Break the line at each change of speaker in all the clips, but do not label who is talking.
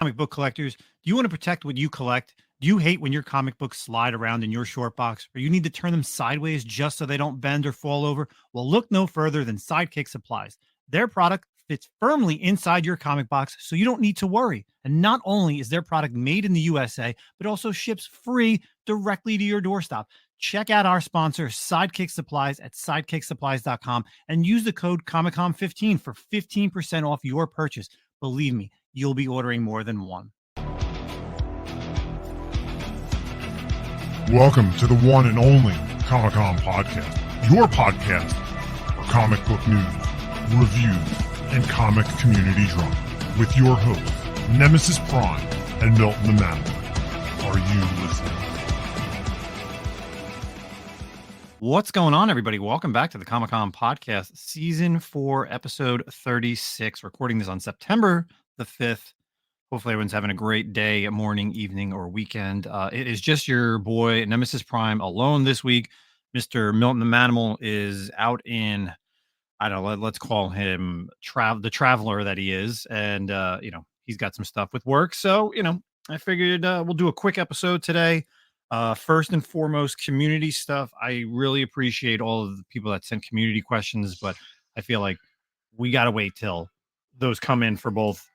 Comic book collectors, do you want to protect what you collect? Do you hate when your comic books slide around in your short box, or you need to turn them sideways just so they don't bend or fall over? Well, look no further than Sidekick Supplies. Their product fits firmly inside your comic box, so you don't need to worry. And not only is their product made in the USA, but also ships free directly to your doorstep. Check out our sponsor, Sidekick Supplies, at sidekicksupplies.com and use the code Comic-Con15 for 15% off your purchase. Believe me, you'll be ordering more than one.
Welcome to the one and only Comic-Con Podcast, your podcast for comic book news, reviews, and comic community drama, with your hosts, Nemesis Prime and Milton the Manimal. Are you listening?
What's going on, everybody? Welcome back to the Comic-Con Podcast, Season 4, Episode 36. Recording this on September the 5th. Hopefully everyone's having a great day, morning, evening, or weekend. It is just your boy, Nemesis Prime, alone this week. Mr. Milton the Manimal is out in, I don't know, let's call him the traveler that he is. And, he's got some stuff with work. So, I figured we'll do a quick episode today. First and foremost, community stuff. I really appreciate all of the people that sent community questions, but I feel like we got to wait till those come in for both,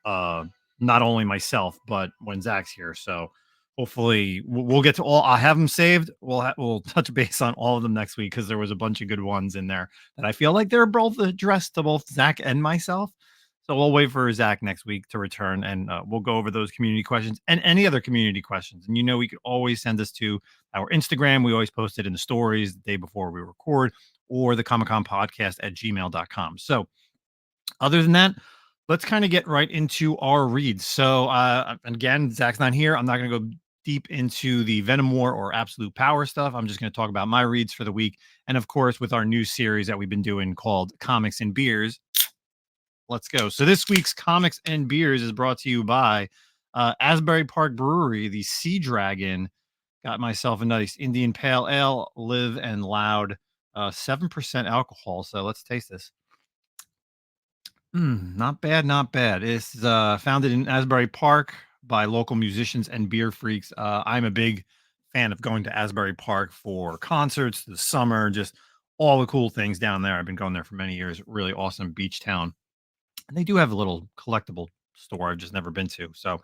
not only myself, but when Zach's here. So hopefully we'll get to all. I'll have them saved. We'll touch base on all of them next week because there was a bunch of good ones in there that I feel like they're both addressed to both Zach and myself. So we'll wait for Zach next week to return, and we'll go over those community questions and any other community questions. And you could always send us to our Instagram. We always post it in the stories the day before we record, or the Comic-Con Podcast at gmail.com. So other than that, let's kind of get right into our reads. So again, Zach's not here. I'm not going to go deep into the Venom War or Absolute Power stuff. I'm just going to talk about my reads for the week. And of course, with our new series that we've been doing called Comics and Beers. Let's go. So this week's Comics and Beers is brought to you by Asbury Park Brewery. The Sea Dragon. Got myself a nice Indian Pale Ale, live and loud, 7% alcohol. So let's taste this. Not bad, not bad. It's founded in Asbury Park by local musicians and beer freaks. I'm a big fan of going to Asbury Park for concerts, the summer, just all the cool things down there. I've been going there for many years. Really awesome beach town. And they do have a little collectible store I've just never been to. So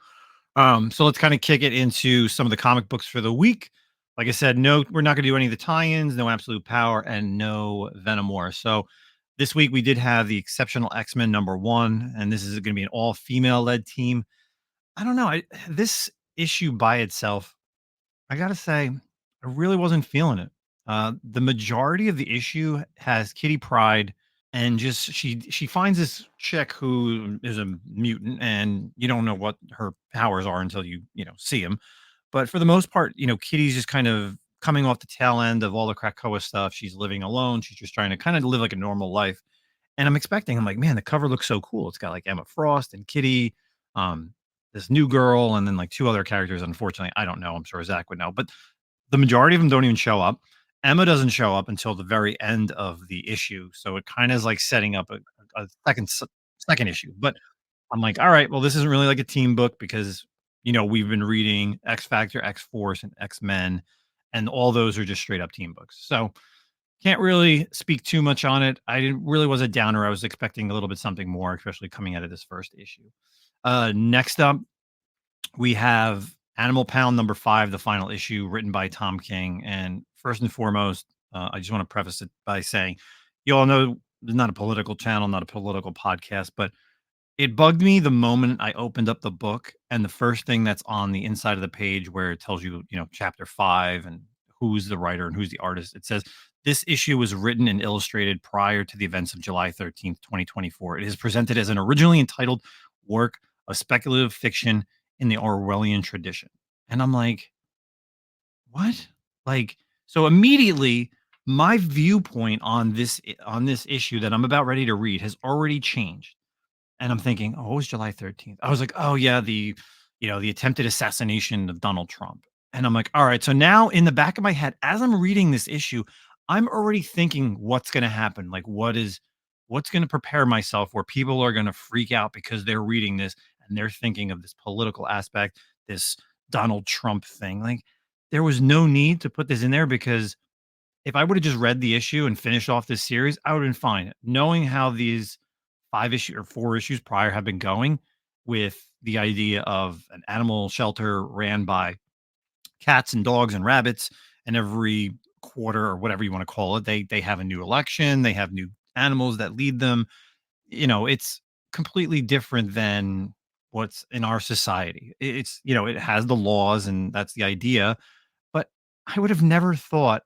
let's kind of kick it into some of the comic books for the week. Like I said, no, we're not going to do any of the tie-ins, no Absolute Power, and no Venom War. So this week we did have the Exceptional X-Men #1, and this is going to be an all-female led team. I don't know. This issue by itself, I got to say, I really wasn't feeling it. The majority of the issue has Kitty Pryde, and just she finds this chick who is a mutant, and you don't know what her powers are until you see them. But for the most part, Kitty's just kind of coming off the tail end of all the Krakoa stuff. She's living alone. She's just trying to kind of live like a normal life. And I'm like, man, the cover looks so cool. It's got like Emma Frost and Kitty, this new girl, and then like two other characters. Unfortunately, I don't know. I'm sure Zach would know, but the majority of them don't even show up. Emma doesn't show up until the very end of the issue. So it kind of is like setting up a second issue. But I'm like, all right, well, this isn't really like a team book because, we've been reading X Factor, X Force, and X-Men, and all those are just straight up team books. So can't really speak too much on it. Really was a downer. I was expecting a little bit something more, especially coming out of this first issue. Next up, we have Animal Pound #5, the final issue, written by Tom King. And first and foremost, I just want to preface it by saying, you all know this is not a political channel, not a political podcast, but it bugged me the moment I opened up the book and the first thing that's on the inside of the page where it tells you, chapter 5 and who's the writer and who's the artist. It says, this issue was written and illustrated prior to the events of July 13th, 2024. It is presented as an originally entitled work of speculative fiction in the Orwellian tradition. And I'm like, what? So immediately my viewpoint on this issue that I'm about ready to read has already changed. And I'm thinking, oh, it was July 13th. I was like, oh yeah, the attempted assassination of Donald Trump. And I'm like, all right. So now in the back of my head, as I'm reading this issue, I'm already thinking what's going to happen. Like what's going to prepare myself where people are going to freak out because they're reading this and they're thinking of this political aspect, this Donald Trump thing. Like, there was no need to put this in there because if I would have just read the issue and finished off this series, I would have been fine. Knowing how these 5 issue or 4 issues prior have been going with the idea of an animal shelter ran by cats and dogs and rabbits, and every quarter or whatever you want to call it, they have a new election, they have new animals that lead them. It's completely different than what's in our society. It's it has the laws, and that's the idea. But I would have never thought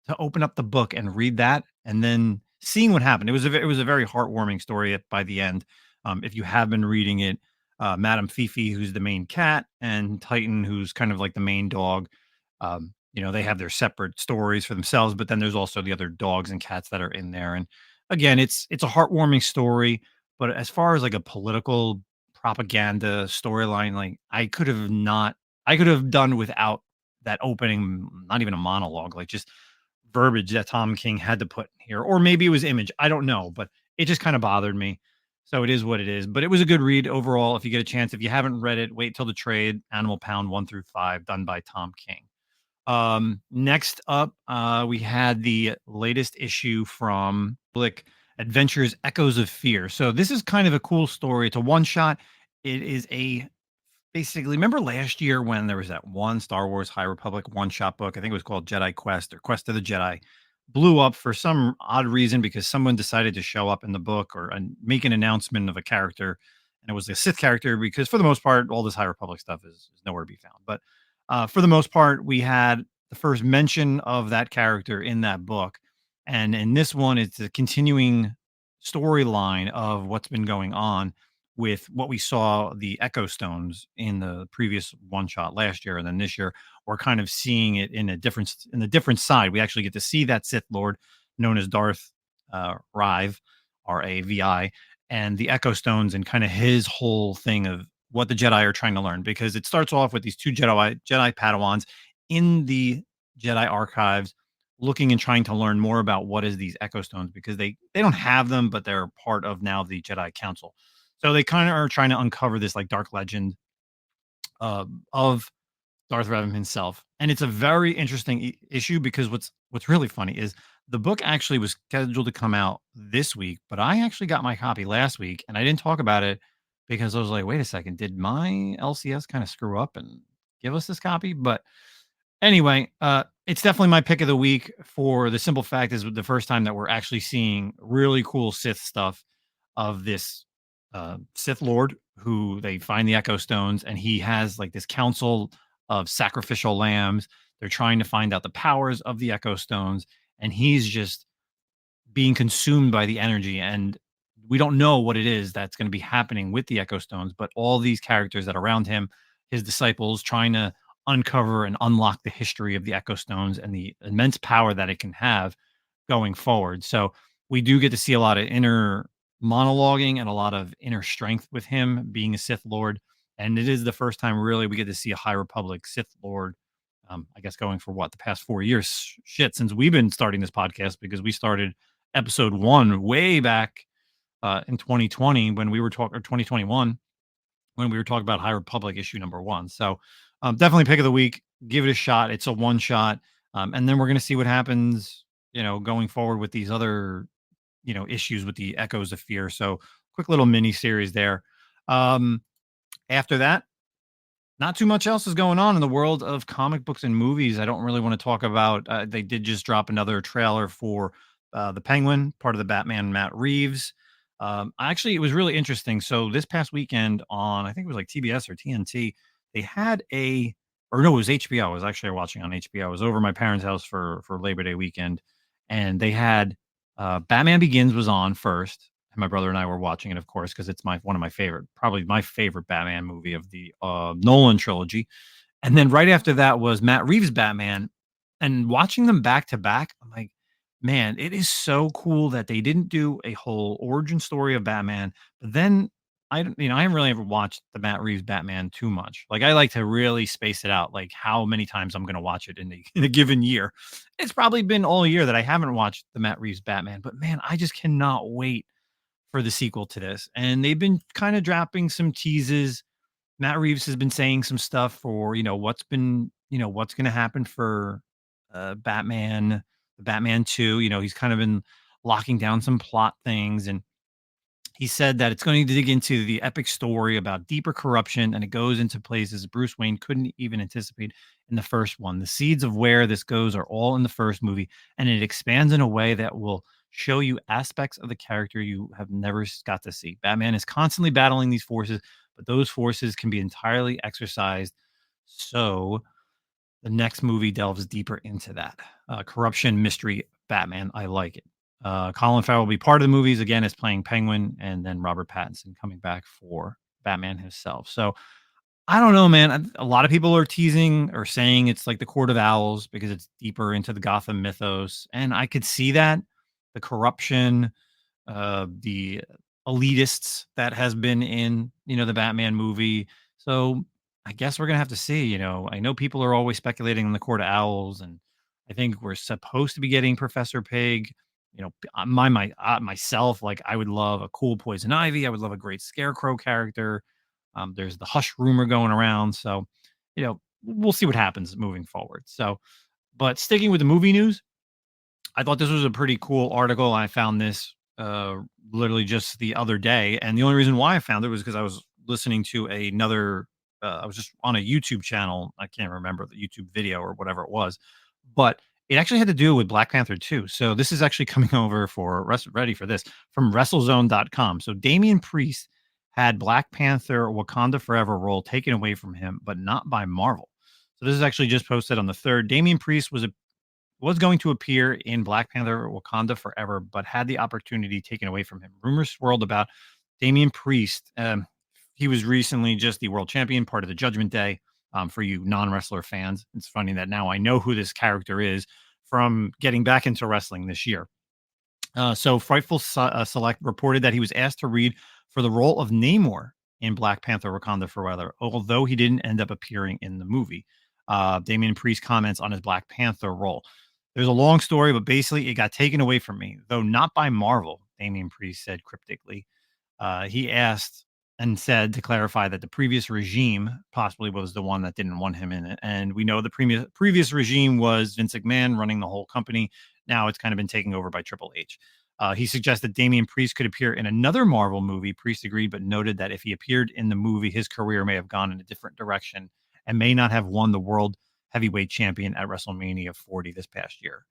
to open up the book and read that and then seeing what happened. It was a very heartwarming story by the end. If you have been reading it, Madame Fifi, who's the main cat, and Titan, who's kind of like the main dog, they have their separate stories for themselves, but then there's also the other dogs and cats that are in there. And again, it's a heartwarming story. But as far as like a political propaganda storyline, like I could have done without that opening, not even a monologue, like just verbiage that Tom King had to put in here, or maybe it was image. I don't know, but it just kind of bothered me. So it is what it is. But it was a good read overall. If you get a chance, if you haven't read it, wait till the trade. Animal Pound 1 through 5, done by Tom King. Next up, we had the latest issue from Blick Adventures Echoes of Fear. So this is kind of a cool story. It's a one shot. It is basically, remember last year when there was that one Star Wars High Republic one-shot book? I think it was called Jedi Quest or Quest of the Jedi. Blew up for some odd reason because someone decided to show up in the book or make an announcement of a character, and it was a Sith character. Because for the most part, all this High Republic stuff is nowhere to be found. But for the most part, we had the first mention of that character in that book, and in this one, it's a continuing storyline of what's been going on with what we saw the Echo Stones in the previous one shot last year, and then this year we're kind of seeing it in a different side. We actually get to see that Sith Lord known as Darth Rive, Ravi, and the Echo Stones, and kind of his whole thing of what the Jedi are trying to learn. Because it starts off with these two Jedi Padawans in the Jedi archives, looking and trying to learn more about what is these Echo Stones, because they don't have them, but they're part of now the Jedi Council. So they kind of are trying to uncover this like dark legend of Darth Revan himself, and it's a very interesting issue because what's really funny is the book actually was scheduled to come out this week, but I actually got my copy last week, and I didn't talk about it because I was like, wait a second, did my LCS kind of screw up and give us this copy? But anyway, it's definitely my pick of the week for the simple fact is the first time that we're actually seeing really cool Sith stuff of this Sith Lord who they find the Echo Stones, and he has like this council of sacrificial lambs. They're trying to find out the powers of the Echo Stones, and he's just being consumed by the energy. And we don't know what it is that's going to be happening with the Echo Stones, but all these characters that are around him, his disciples, trying to uncover and unlock the history of the Echo Stones and the immense power that it can have going forward. So we do get to see a lot of inner monologuing and a lot of inner strength with him being a Sith Lord. And it is the first time really we get to see a High Republic Sith Lord. I guess going for what, the past 4 years, since we've been starting this podcast, because we started episode 1 way back in 2020 when we were talking, or 2021 when we were talking about High Republic issue number 1. So definitely pick of the week. Give it a shot. It's a one shot, and then we're going to see what happens, going forward with these other, issues with the Echoes of Fear. So quick little mini series there. After that, not too much else is going on in the world of comic books and movies. I don't really want to talk about. They did just drop another trailer for the Penguin, part of the Batman Matt Reeves. Actually, it was really interesting. So this past weekend on, I think it was like TBS or TNT, they had it was HBO. I was actually watching on HBO. I was over at my parents' house for Labor Day weekend, and they had Batman Begins was on first. And my brother and I were watching it, of course, because it's one of my favorite, probably my favorite Batman movie of the Nolan trilogy. And then right after that was Matt Reeves' Batman. And watching them back to back, I'm like, man, it is so cool that they didn't do a whole origin story of Batman. But then I haven't really ever watched the Matt Reeves Batman too much. Like, I like to really space it out, like how many times I'm going to watch it in a given year. It's probably been all year that I haven't watched the Matt Reeves Batman. But man, I just cannot wait for the sequel to this, and they've been kind of dropping some teases. Matt Reeves has been saying some stuff for what's going to happen for Batman, the Batman 2. He's kind of been locking down some plot things, and he said that it's going to dig into the epic story about deeper corruption, and it goes into places Bruce Wayne couldn't even anticipate in the first one. The seeds of where this goes are all in the first movie, and it expands in a way that will show you aspects of the character you have never got to see. Batman is constantly battling these forces, but those forces can be entirely exercised. So the next movie delves deeper into that corruption, mystery, Batman. I like it. Colin Farrell will be part of the movies again as playing Penguin, and then Robert Pattinson coming back for Batman himself. So I don't know, man. A lot of people are teasing or saying it's like the Court of Owls because it's deeper into the Gotham mythos, and I could see that the corruption, the elitists that has been in the Batman movie. So I guess we're gonna have to see. I know people are always speculating on the Court of Owls, and I think we're supposed to be getting Professor Pig. Myself, like I would love a cool Poison Ivy. I would love a great Scarecrow character. There's the Hush rumor going around, so we'll see what happens moving forward. So, but sticking with the movie news, I thought this was a pretty cool article. I found this literally just the other day, and the only reason why I found it was because I was listening to another. I was just on a YouTube channel. I can't remember the YouTube video or whatever it was, but it actually had to do with Black Panther 2. So this is actually coming over for ready for this from WrestleZone.com. So Damian Priest had Black Panther Wakanda Forever role taken away from him, but not by Marvel. So this is actually just posted on the 3rd. Damian Priest was going to appear in Black Panther Wakanda Forever, but had the opportunity taken away from him. Rumors swirled about Damian Priest. He was recently just the world champion, part of the Judgment Day. For you non-wrestler fans, it's funny that now I know who this character is from getting back into wrestling this year. So Frightful Select reported that he was asked to read for the role of Namor in Black Panther Wakanda Forever, although he didn't end up appearing in the movie. Damian Priest comments on his Black Panther role. There's a long story, but basically it got taken away from me, though not by Marvel, Damian Priest said cryptically. He asked and said to clarify that the previous regime possibly was the one that didn't want him in it. And we know the previous regime was Vince McMahon running the whole company. Now it's kind of been taken over by Triple H. He suggested Damian Priest could appear in another Marvel movie. Priest agreed, but noted that if he appeared in the movie, his career may have gone in a different direction and may not have won the world heavyweight champion at WrestleMania 40 this past year.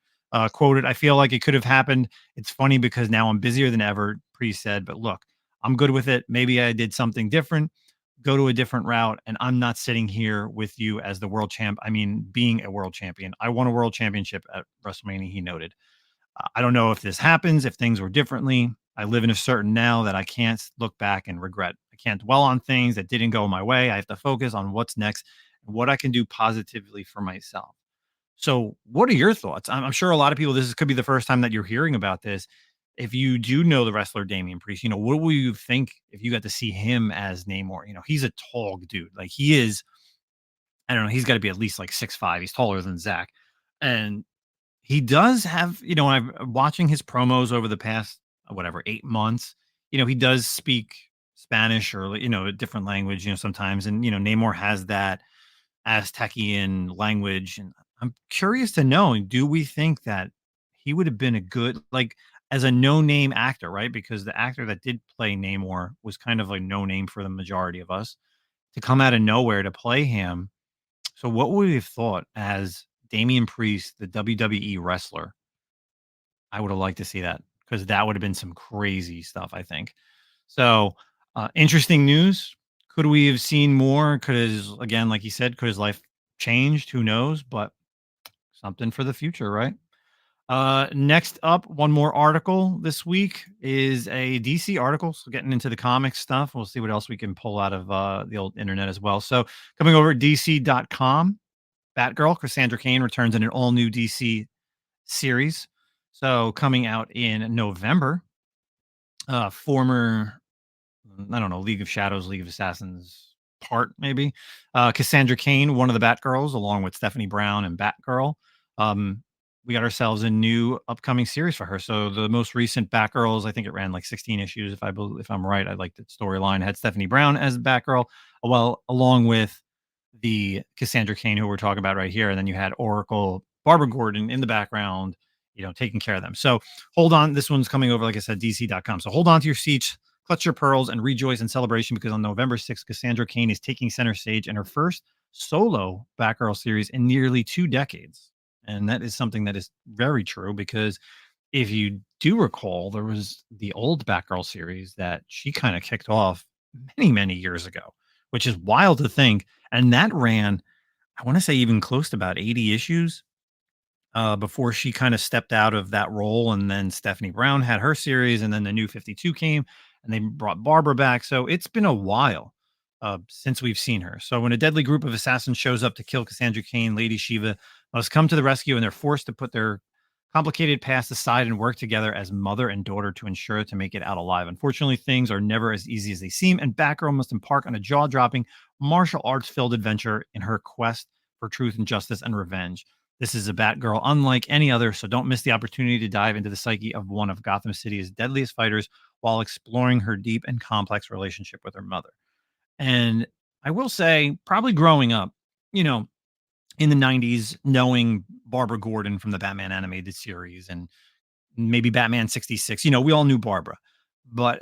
Quoted, I feel like it could have happened. It's funny because now I'm busier than ever, Priest said, but look, I'm good with it. Maybe I did something different, go to a different route, and I'm not sitting here with you as the world champ. I mean, being a world champion. I won a world championship at WrestleMania, he noted. I don't know if this happens, if things were differently. I live in a certain now that I can't look back and regret. I can't dwell on things that didn't go my way. I have to focus on what's next and what I can do positively for myself. So what are your thoughts? I'm sure a lot of people, could be the first time that you're hearing about this. If you do know the wrestler Damian Priest, what will you think if you got to see him as Namor? He's a tall dude. Like he is, I don't know, he's got to be at least like 6'5". He's taller than Zach. And he does have, when I'm watching his promos over the past, 8 months, he does speak Spanish or, a different language, sometimes. And, Namor has that Aztecian language. And I'm curious to know, do we think that he would have been a good, like, as a no-name actor, right? Because the actor that did play Namor was kind of a no-name for the majority of us, to come out of nowhere to play him. So what would we have thought as Damian Priest, the WWE wrestler? I would have liked to see that because that would have been some crazy stuff, I think. So interesting news. Could we have seen more? Again, like you said, could his life changed? Who knows? But something for the future, right? Next up, one more article this week is a DC article. So getting into the comic stuff. We'll see what else we can pull out of the old internet as well. So coming over at DC.com, Batgirl, Cassandra Kane returns in an all-new DC series. So coming out in November, former, I don't know, League of Shadows, League of Assassins part, maybe. Cassandra Kane, one of the Batgirls, along with Stephanie Brown and Batgirl. we got ourselves a new upcoming series for her. So the most recent Batgirls, I think it ran like 16 issues, if I'm right. I liked the storyline. It had Stephanie Brown as Batgirl, well, along with the Cassandra Kane who we're talking about right here, and then you had Oracle, Barbara Gordon in the background, taking care of them. So hold on, this one's coming over, like I said, DC.com. So hold on to your seats, clutch your pearls, and rejoice in celebration because on November 6th, Cassandra Kane is taking center stage in her first solo Batgirl series in nearly 2 decades. And that is something that is very true because if you do recall, there was the old Batgirl series that she kind of kicked off many, many years ago, which is wild to think. And that ran, I want to say, even close to about 80 issues before she kind of stepped out of that role. And then Stephanie Brown had her series, and then the new 52 came and they brought Barbara back. So it's been a while since we've seen her. So when a deadly group of assassins shows up to kill Cassandra Kane, Lady Shiva must come to the rescue, and they're forced to put their complicated past aside and work together as mother and daughter to ensure to make it out alive. Unfortunately, things are never as easy as they seem, and Batgirl must embark on a jaw-dropping martial arts-filled adventure in her quest for truth and justice and revenge. This is a Batgirl unlike any other, so don't miss the opportunity to dive into the psyche of one of Gotham City's deadliest fighters while exploring her deep and complex relationship with her mother. And I will say, probably growing up, in the 90s, knowing Barbara Gordon from the Batman animated series and maybe Batman 66, we all knew Barbara. But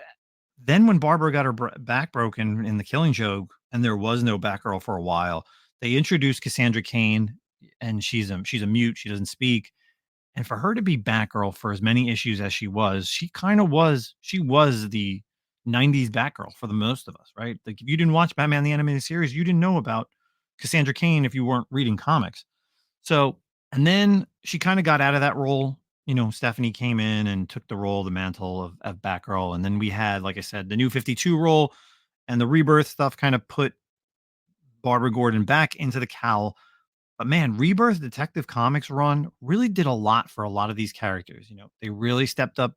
then when Barbara got her back broken in the Killing Joke and there was no Batgirl for a while, they introduced Cassandra Kane, and she's a mute. She doesn't speak. And for her to be Batgirl for as many issues as she was, she was the 90s Batgirl for the most of us, right? Like if you didn't watch Batman the Animated Series, you didn't know about Cassandra Kane if you weren't reading comics. So, and then she kind of got out of that role. Stephanie came in and took the mantle of Batgirl. And then we had, like I said, the new 52 role, and the Rebirth stuff kind of put Barbara Gordon back into the cowl. But man, Rebirth Detective Comics run really did a lot for a lot of these characters. They really stepped up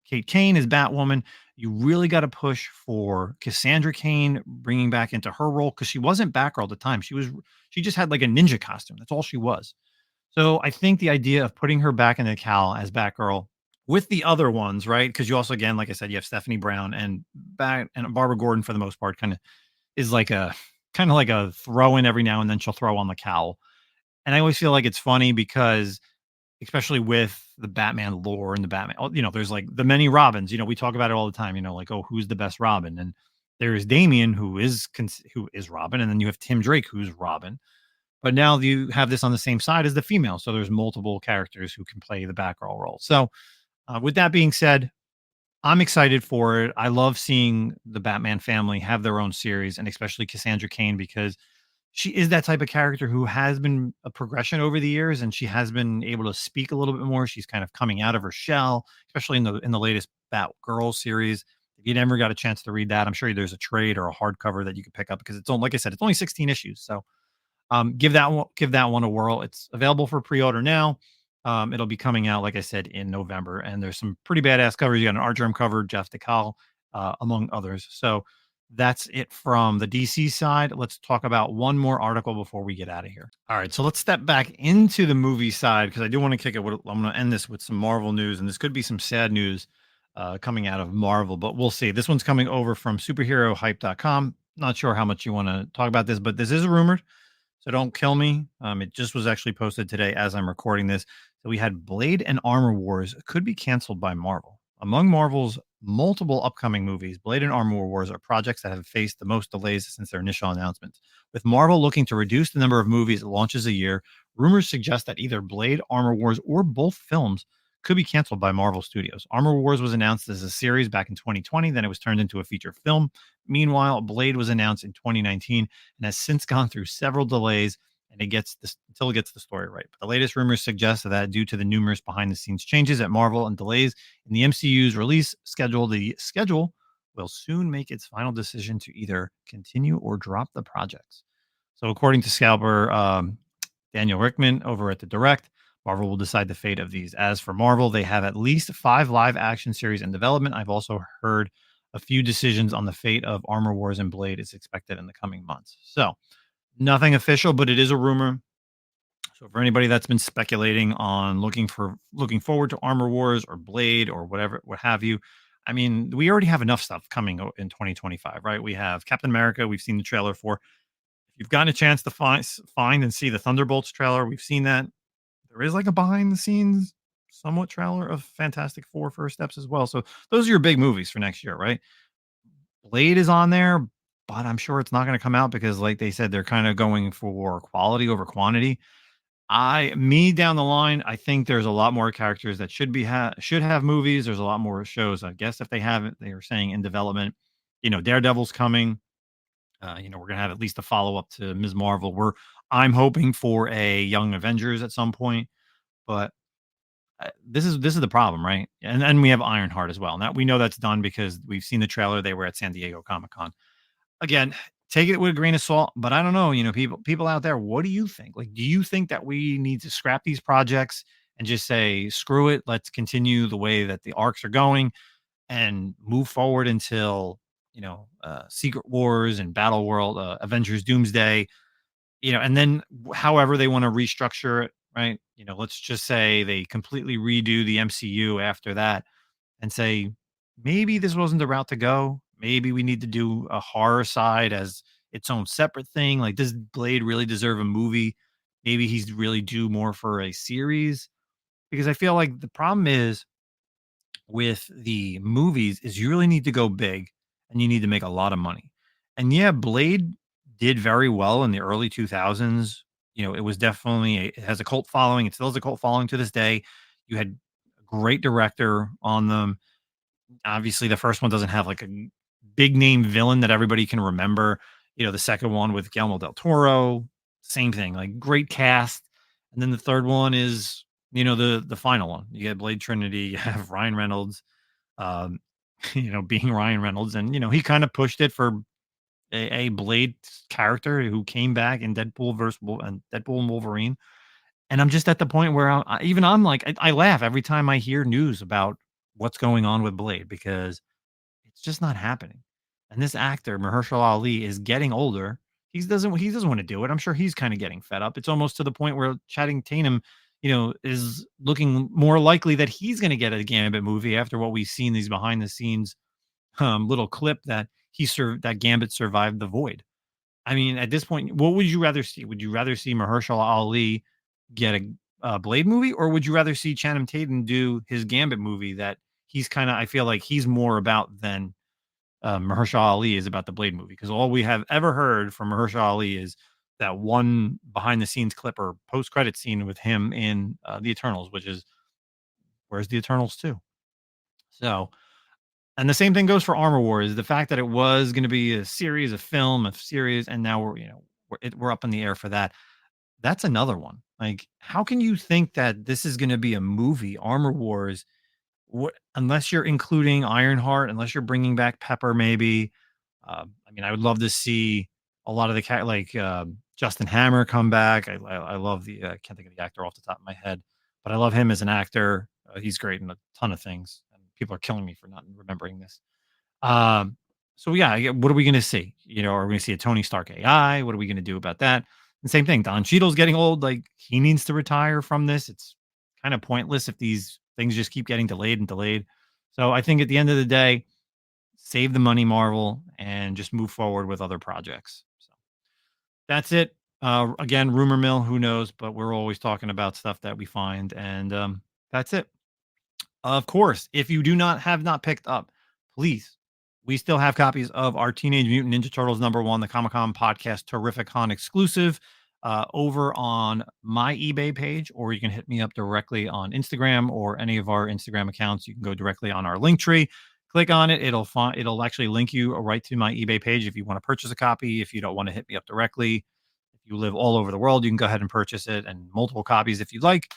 Kate Kane as Batwoman. You really got to push for Cassandra Kane bringing back into her role because she wasn't Batgirl at the time. She just had like a ninja costume. That's all she was. So I think the idea of putting her back in the cowl as Batgirl with the other ones, right? Because you also, again, like I said, you have Stephanie Brown and Barbara Gordon for the most part, is like a throw in every now and then she'll throw on the cowl. And I always feel like it's funny because, especially with the Batman lore and the Batman, there's like the many Robins. We talk about it all the time. Like, oh, who's the best Robin? And there's Damian who is Robin, and then you have Tim Drake who's Robin. But now you have this on the same side as the female, so there's multiple characters who can play the Batgirl role. So, with that being said, I'm excited for it. I love seeing the Batman family have their own series, and especially Cassandra Kane because she is that type of character who has been a progression over the years, and she has been able to speak a little bit more. She's kind of coming out of her shell, especially in the latest Batgirl series. If you never got a chance to read that, I'm sure there's a trade or a hardcover that you could pick up because like I said, it's only 16 issues. So give that one a whirl. It's available for pre-order now. It'll be coming out, like I said, in November, and there's some pretty badass covers. You got an Art Germ cover, Jeff DeCal, among others. So that's it from the DC side. Let's talk about one more article before we get out of here. All right, so let's step back into the movie side because I do want to kick it. I'm going to end this with some Marvel news, and this could be some sad news coming out of Marvel, but we'll see. This one's coming over from superherohype.com. Not sure how much you want to talk about this, but this is rumored, so don't kill me. It just was actually posted today as I'm recording this. So we had Blade and Armor Wars could be canceled by Marvel. Among Marvel's multiple upcoming movies, Blade and Armor Wars are projects that have faced the most delays since their initial announcements. With Marvel looking to reduce the number of movies it launches a year, rumors suggest that either Blade, Armor Wars, or both films could be canceled by Marvel Studios. Armor Wars was announced as a series back in 2020, then it was turned into a feature film. Meanwhile, Blade was announced in 2019 and has since gone through several delays and until it gets the story right. But the latest rumors suggest that due to the numerous behind-the-scenes changes at Marvel and delays in the MCU's release schedule, the schedule will soon make its final decision to either continue or drop the projects. So according to scalper Daniel Rickman over at The Direct, Marvel will decide the fate of these. As for Marvel, they have at least 5 live-action series in development. I've also heard a few decisions on the fate of Armor Wars and Blade is expected in the coming months. So nothing official, but it is a rumor. So for anybody that's been speculating on looking forward to Armor Wars or Blade or whatever, what have you, I mean, we already have enough stuff coming in 2025, right? We have Captain America. We've seen the trailer for. If you've gotten a chance to find and see the Thunderbolts trailer, we've seen that. There is like a behind the scenes somewhat trailer of Fantastic Four first steps as well. So those are your big movies for next year, right? Blade is on there, but I'm sure it's not going to come out because, like they said, they're kind of going for quality over quantity. Me down the line, I think there's a lot more characters that should have movies. There's a lot more shows. I guess if they haven't, they are saying in development. Daredevil's coming. We're gonna have at least a follow up to Ms. Marvel. I'm hoping for a Young Avengers at some point, but this is the problem, right? And then we have Ironheart as well. Now we know that's done because we've seen the trailer. They were at San Diego Comic-Con. Again, take it with a grain of salt, but I don't know, people out there, what do you think? Like, do you think that we need to scrap these projects and just say, screw it, let's continue the way that the arcs are going and move forward until, Secret Wars and Battle World, Avengers Doomsday, and then however they want to restructure it, right? Let's just say they completely redo the MCU after that and say, maybe this wasn't the route to go. Maybe we need to do a horror side as its own separate thing. Like, does Blade really deserve a movie? Maybe he's really due more for a series. Because I feel like the problem is with the movies is you really need to go big and you need to make a lot of money. And yeah, Blade did very well in the early 2000s. It was definitely it has a cult following. It still has a cult following to this day. You had a great director on them. Obviously, the first one doesn't have like a big name villain that everybody can remember. The second one with Guillermo del Toro, same thing, like great cast. And then the third one is, the final one. You get Blade Trinity, you have Ryan Reynolds, um, being Ryan Reynolds. And, he kind of pushed it for a Blade character who came back in Deadpool and Wolverine. And I'm just at the point where I'm like, I laugh every time I hear news about what's going on with Blade because it's just not happening. And this actor, Mahershala Ali, is getting older. He doesn't want to do it. I'm sure he's kind of getting fed up. It's almost to the point where Channing Tatum, is looking more likely that he's going to get a Gambit movie after what we've seen these behind the scenes little clip that that Gambit survived the void. I mean, at this point, what would you rather see? Would you rather see Mahershala Ali get a Blade movie, or would you rather see Channing Tatum do his Gambit movie that I feel like he's more about than Mahershala Ali is about the Blade movie? Because all we have ever heard from Mahershala Ali is that one behind the scenes clip or post credit scene with him in the Eternals, which is where's the Eternals too? So, and the same thing goes for Armor Wars. The fact that it was going to be a series, a series, and now we're up in the air for that. That's another one. Like, how can you think that this is going to be a movie, Armor Wars, unless you're including Ironheart, unless you're bringing back Pepper, maybe? I mean, I would love to see a lot of Justin Hammer come back. I love I can't think of the actor off the top of my head, but I love him as an actor. He's great in a ton of things. And people are killing me for not remembering this. Um, so yeah, what are we going to see? Are we going to see a Tony Stark AI? What are we going to do about that? And same thing. Don Cheadle's getting old. Like, he needs to retire from this. It's kind of pointless if these things just keep getting delayed and delayed. So I think at the end of the day, save the money, Marvel, and just move forward with other projects. So that's it. Again, rumor mill, who knows? But we're always talking about stuff that we find, and that's it. Of course, if you have not picked up, please, we still have copies of our Teenage Mutant Ninja Turtles #1, the Comic-Con podcast Terrificon exclusive, over on my eBay page, or you can hit me up directly on Instagram or any of our Instagram accounts. You can go directly on our link tree, click on it. It'll actually link you right to my eBay page if you want to purchase a copy. If you don't want to hit me up directly, if you live all over the world, you can go ahead and purchase it, and multiple copies if you'd like.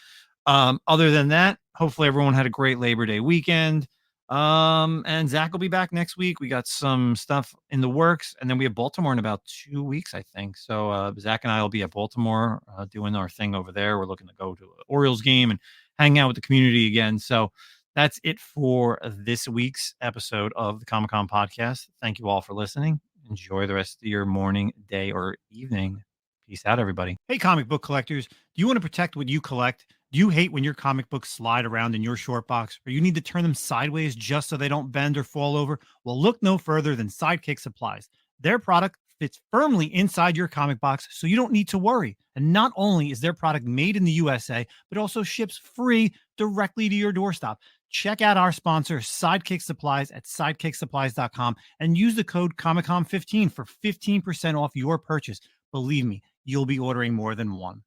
Other than that, hopefully everyone had a great Labor Day weekend. And Zach will be back next week. We got some stuff in the works, and then we have Baltimore in about 2 weeks, I think. So Zach and I will be at Baltimore doing our thing over there. We're looking to go to an Orioles game and hang out with the community again. So that's it for this week's episode of the Comic-Con podcast. Thank you all for listening. Enjoy the rest of your morning, day, or evening. Peace out, everybody. Hey, comic book collectors. Do you want to protect what you collect? Do you hate when your comic books slide around in your short box, or you need to turn them sideways just so they don't bend or fall over? Well, look no further than Sidekick Supplies. Their product fits firmly inside your comic box, so you don't need to worry. And not only is their product made in the USA, but also ships free directly to your doorstep. Check out our sponsor, Sidekick Supplies, at sidekicksupplies.com and use the code ComicCom15 for 15% off your purchase. Believe me, you'll be ordering more than one.